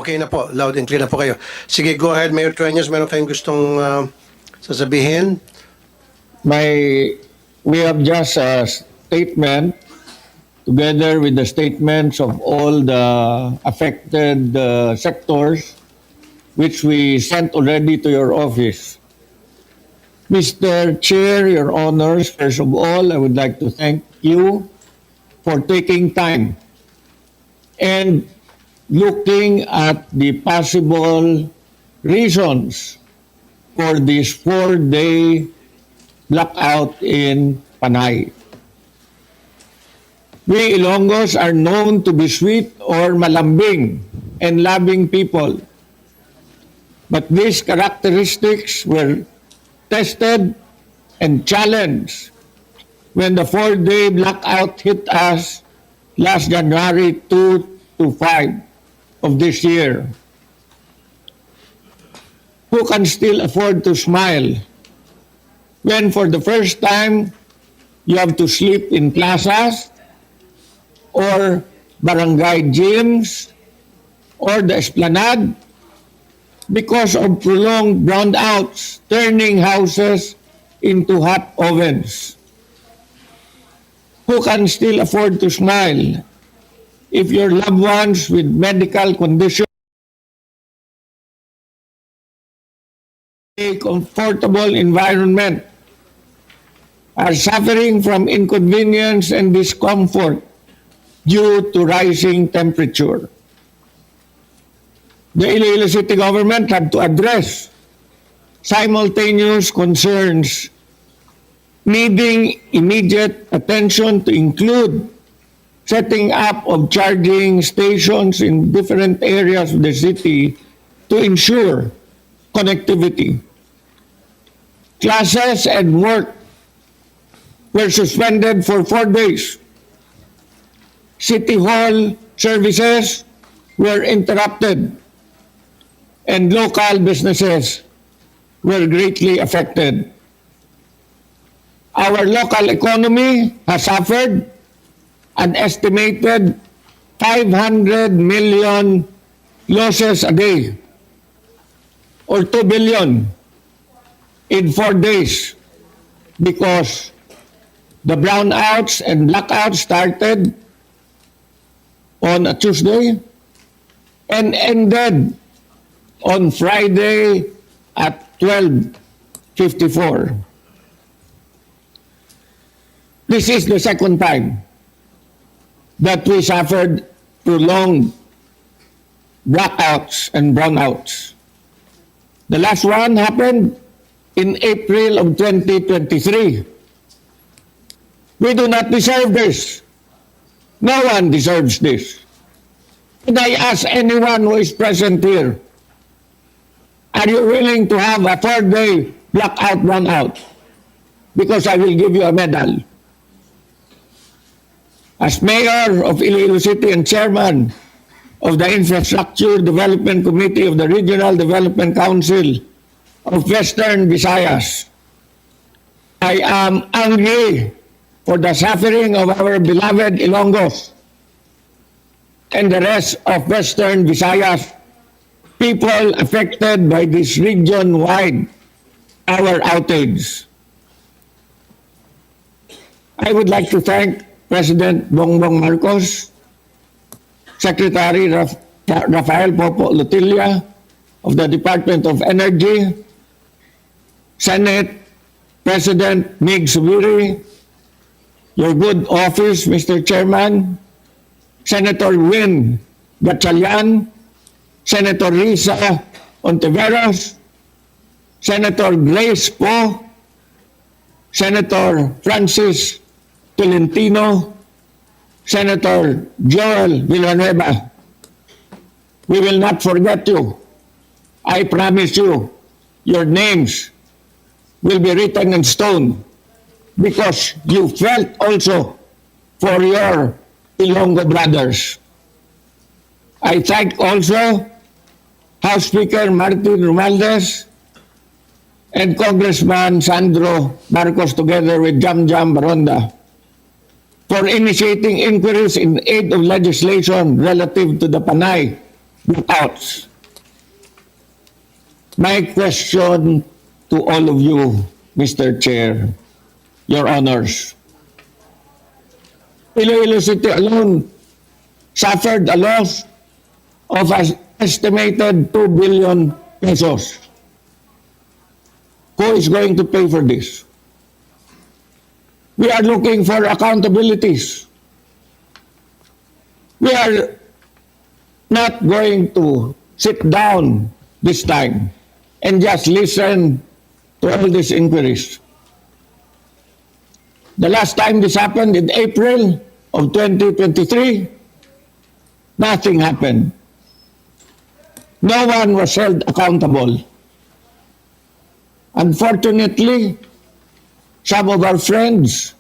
Okay na po. Loud and clear na po kayo. Sige, go ahead, Mayor Treñas. Meron kayong gustong sasabihin? We have just a statement together with the statements of all the affected sectors which we sent already to your office. Mr. Chair, Your Honors, first of all, I would like to thank you for taking time and looking at the possible reasons for this 4-day blackout in Panay. We Ilonggos are known to be sweet or malambing and loving people. But these characteristics were tested and challenged when the 4-day blackout hit us last January 2 to 5 of this year. Who can still afford to smile when for the first time you have to sleep in plazas or barangay gyms or the esplanade because of prolonged brownouts, turning houses into hot ovens? Who can still afford to smile if your loved ones with medical conditions a comfortable environment are suffering from inconvenience and discomfort due to rising temperature? The Iloilo City government had to address simultaneous concerns needing immediate attention, to include setting up of charging stations in different areas of the city to ensure connectivity. Classes and work were suspended for 4 days. City Hall services were interrupted, and local businesses were greatly affected. Our local economy has suffered an estimated 500 million losses a day, or 2 billion in 4 days, because the brownouts and blackouts started on a Tuesday and ended on Friday at 12:54. This is the second time that we suffered prolonged blackouts and brownouts. The last one happened in April of 2023. We do not deserve this. No one deserves this. And I ask anyone who is present here, are you willing to have a 4-day blackout brownout? Because I will give you a medal. As Mayor of Iloilo City and Chairman of the Infrastructure Development Committee of the Regional Development Council of Western Visayas, I am angry for the suffering of our beloved Ilonggos and the rest of Western Visayas, people affected by this region-wide power outage. I would like to thank President Bongbong Marcos, Secretary Rafael Popo Lutilla of the Department of Energy, Senate President Mig Subiri, your good office, Mr. Chairman, Senator Win Gatchalian, Senator Risa Ontiveros, Senator Grace Poe, Senator Francis Tolentino, Senator Joel Villanueva. We will not forget you. I promise you, your names will be written in stone because you felt also for your Ilonggo brothers. I thank also House Speaker Martin Romualdez and Congressman Sandro Marcos together with Jamjam Baronda for initiating inquiries in aid of legislation relative to the Panay blackouts. My question to all of you, Mr. Chair, Your Honors, Iloilo City alone suffered a loss of an estimated 2 billion pesos. Who is going to pay for this? We are looking for accountabilities. We are not going to sit down this time and just listen to all these inquiries. The last time this happened in April of 2023, nothing happened. No one was held accountable. Unfortunately, some of our friends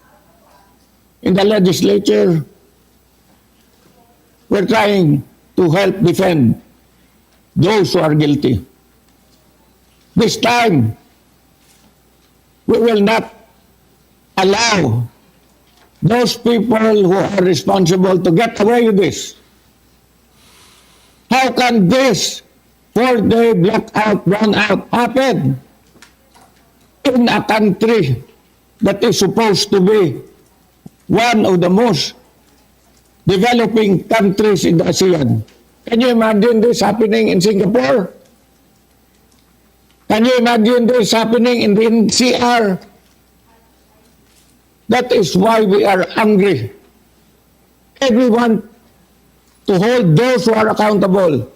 in the legislature were trying to help defend those who are guilty. This time, we will not allow those people who are responsible to get away with this. How can this 4-day blackout, brownout happen in a country that is supposed to be one of the most developing countries in the ASEAN? Can you imagine this happening in Singapore? Can you imagine this happening in the NCR? That is why we are angry. Everyone to hold those who are accountable.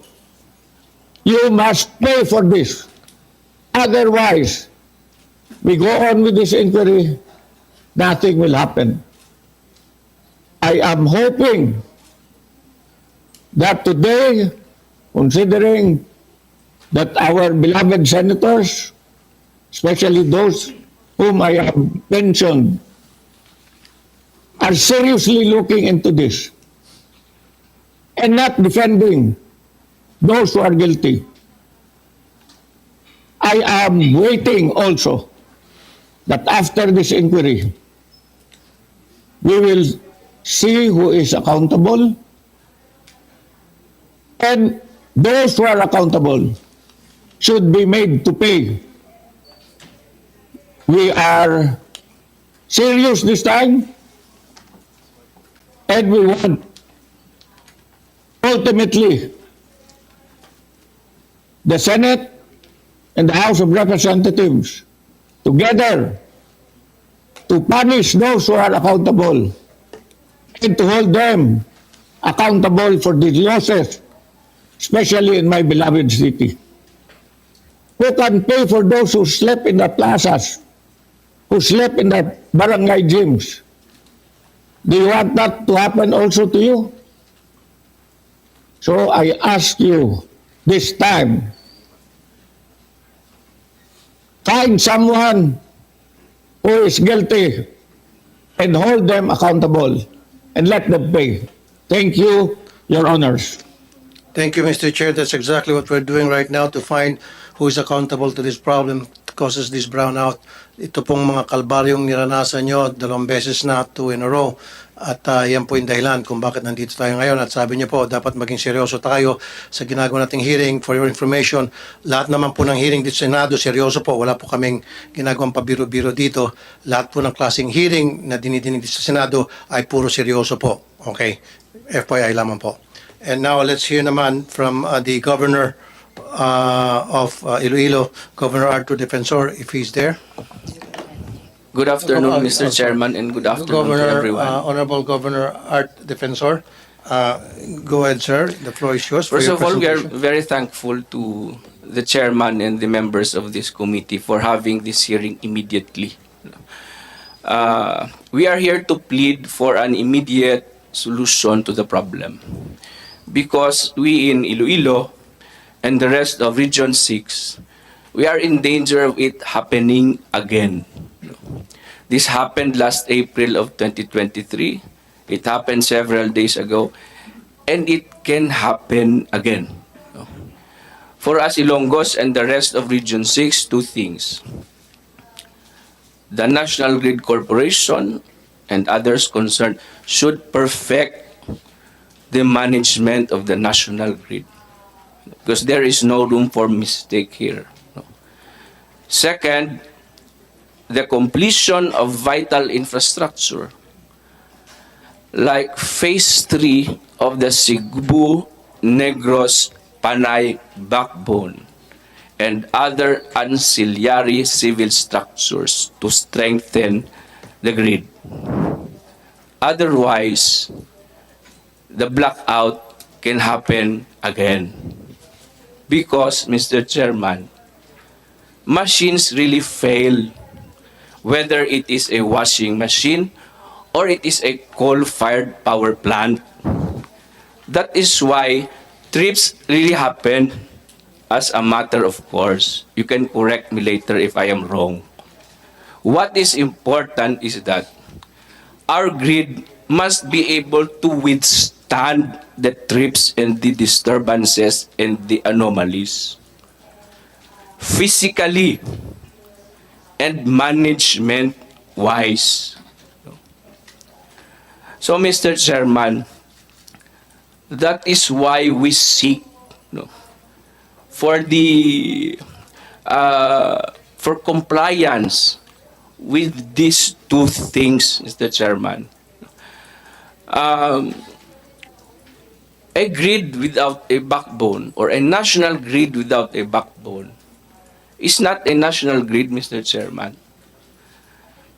You must pay for this. Otherwise, we go on with this inquiry, nothing will happen. I am hoping that today, considering that our beloved senators, especially those whom I have mentioned, are seriously looking into this and not defending those who are guilty. I am waiting also that after this inquiry, we will see who is accountable, and those who are accountable should be made to pay. We are serious this time, and we want ultimately the Senate and the House of Representatives together to punish those who are accountable and to hold them accountable for these losses, especially in my beloved city. Who can pay for those who slept in the plazas, who slept in the barangay gyms? Do you want that to happen also to you? So I ask you this time, find someone who is guilty and hold them accountable and let them pay. Thank you, Your Honors. Thank you, Mr. Chair. That's exactly what we're doing right now to find who is accountable to this problem that causes this brownout. Ito pong mga kalbaryong niranasan nyo, 2 beses na, 2 in a row. At yan po yung dahilan kung bakit nandito tayo ngayon. At sabi niyo po, dapat maging seryoso tayo sa ginagawa nating hearing. For your information, lahat naman po ng hearing dito sa Senado, seryoso po. Wala po kaming ginagawang pabiro-biro dito. Lahat po ng klaseng hearing na dinidinig dito sa Senado ay puro seryoso po. Okay? FYI lamang po. And now let's hear naman from the Governor of Iloilo, Governor Arthur Defensor, if he's there. Good afternoon, Mr. Chairman, and good afternoon to everyone. Honorable Governor Art Defensor, go ahead, sir. The floor is yours. First of all, we are very thankful to the chairman and the members of this committee for having this hearing immediately. We are here to plead for an immediate solution to the problem because we in Iloilo and the rest of Region 6, we are in danger of it happening again. This happened last April of 2023. It happened several days ago, and it can happen again. For us Ilonggos and the rest of Region 6, 2 things. The National Grid Corporation and others concerned should perfect the management of the national grid. because there is no room for mistake here. Second, the completion of vital infrastructure like Phase 3 of the Cebu Negros Panay backbone and other ancillary civil structures to strengthen the grid. Otherwise, the blackout can happen again. Because, Mr. Chairman, machines really fail, whether it is a washing machine or it is a coal-fired power plant. That is why trips really happen as a matter of course. You can correct me later if I am wrong. What is important is that our grid must be able to withstand the trips and the disturbances and the anomalies physically and management-wise. So, Mr. Chairman, that is why we seek for the for compliance with these two things, Mr. Chairman. A grid without a backbone or a national grid without a backbone is not a national grid, Mr. Chairman.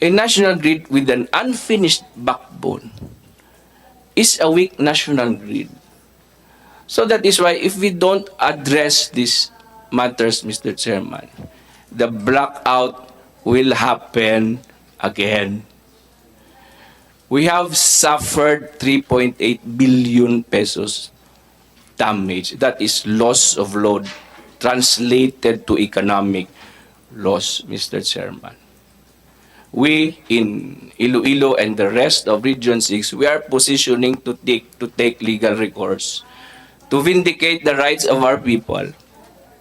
A national grid with an unfinished backbone is a weak national grid. So that is why if we don't address these matters, Mr. Chairman, the blackout will happen again. We have suffered 3.8 billion pesos damage. That is loss of load translated to economic loss, Mr. Chairman. We in Iloilo and the rest of Region 6, we are positioning to take legal recourse to vindicate the rights of our people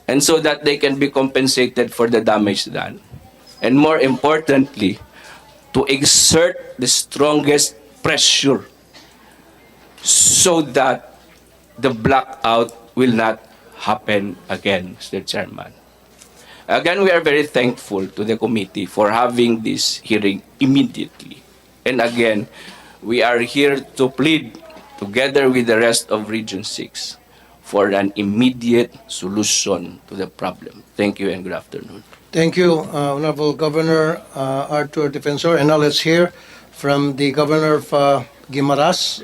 and so that they can be compensated for the damage done. And more importantly, to exert the strongest pressure so that the blackout will not happen again, Mr. Chairman. Again, we are very thankful to the committee for having this hearing immediately. And again, we are here to plead together with the rest of Region 6 for an immediate solution to the problem. Thank you and good afternoon. Thank you, Honorable Governor Arthur Defensor. And now let's hear from the Governor of Guimaras,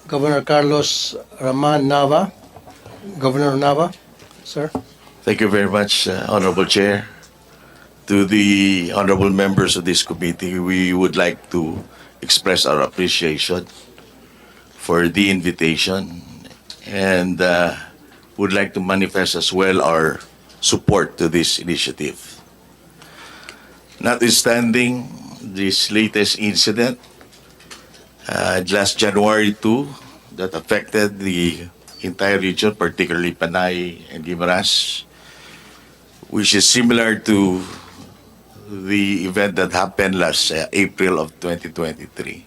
Governor Carlos Rahman Nava. Governor Nava, sir. Thank you very much, Honorable Chair. To the honorable members of this committee, we would like to express our appreciation for the invitation and would like to manifest as well our support to this initiative. Notwithstanding this latest incident, last January 2, that affected the entire region, particularly Panay and Guimaras, which is similar to the event that happened last April of 2023.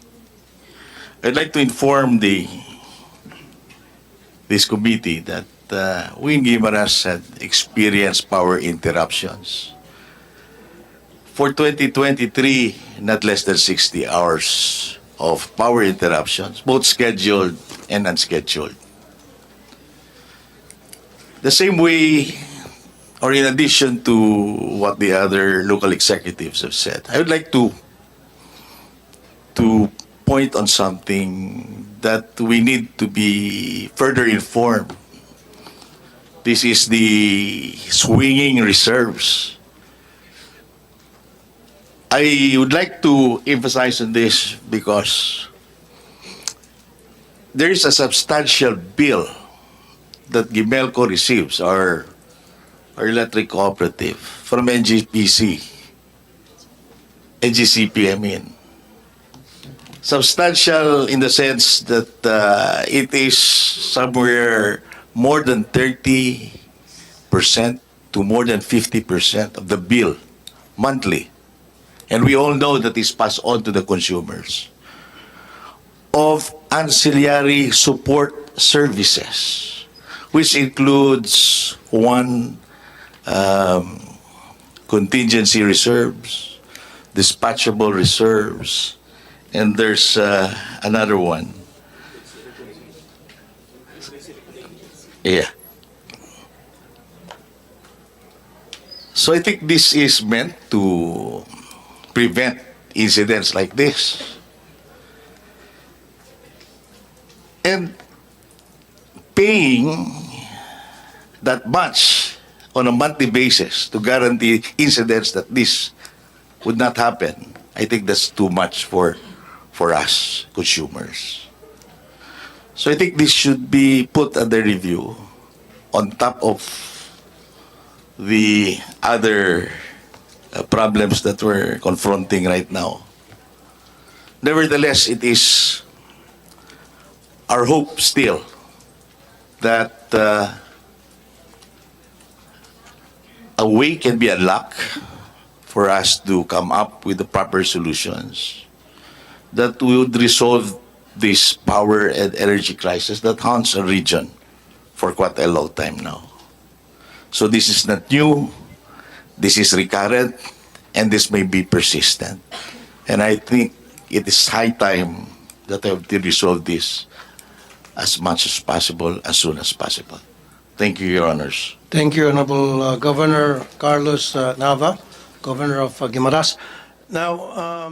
I'd like to inform this committee that we in Guimaras had experienced power interruptions. For 2023, not less than 60 hours of power interruptions, both scheduled and unscheduled. The same way, or in addition to what the other local executives have said, I would like to point on something that we need to be further informed. This is the swinging reserves. I would like to emphasize on this because there is a substantial bill that Gimelco receives, our electric cooperative, from NGCP, I mean. Substantial in the sense that it is somewhere more than 30% to more than 50% of the bill monthly. And we all know that is passed on to the consumers of ancillary support services, which includes one, contingency reserves, dispatchable reserves, and there's another one. Yeah. So I think this is meant to prevent incidents like this. And paying that much on a monthly basis to guarantee incidents that this would not happen, I think that's too much for us consumers. So I think this should be put under review on top of the other problems that we're confronting right now. Nevertheless, it is our hope still that a way can be unlocked for us to come up with the proper solutions that would resolve this power and energy crisis that haunts a region for quite a long time now. So this is not new, this is recurrent, and this may be persistent. And I think it is high time that I have to resolve this as much as possible, as soon as possible. Thank you, Your Honors. Thank you, Honorable Governor Carlos Nava, Governor of Guimaras. Now,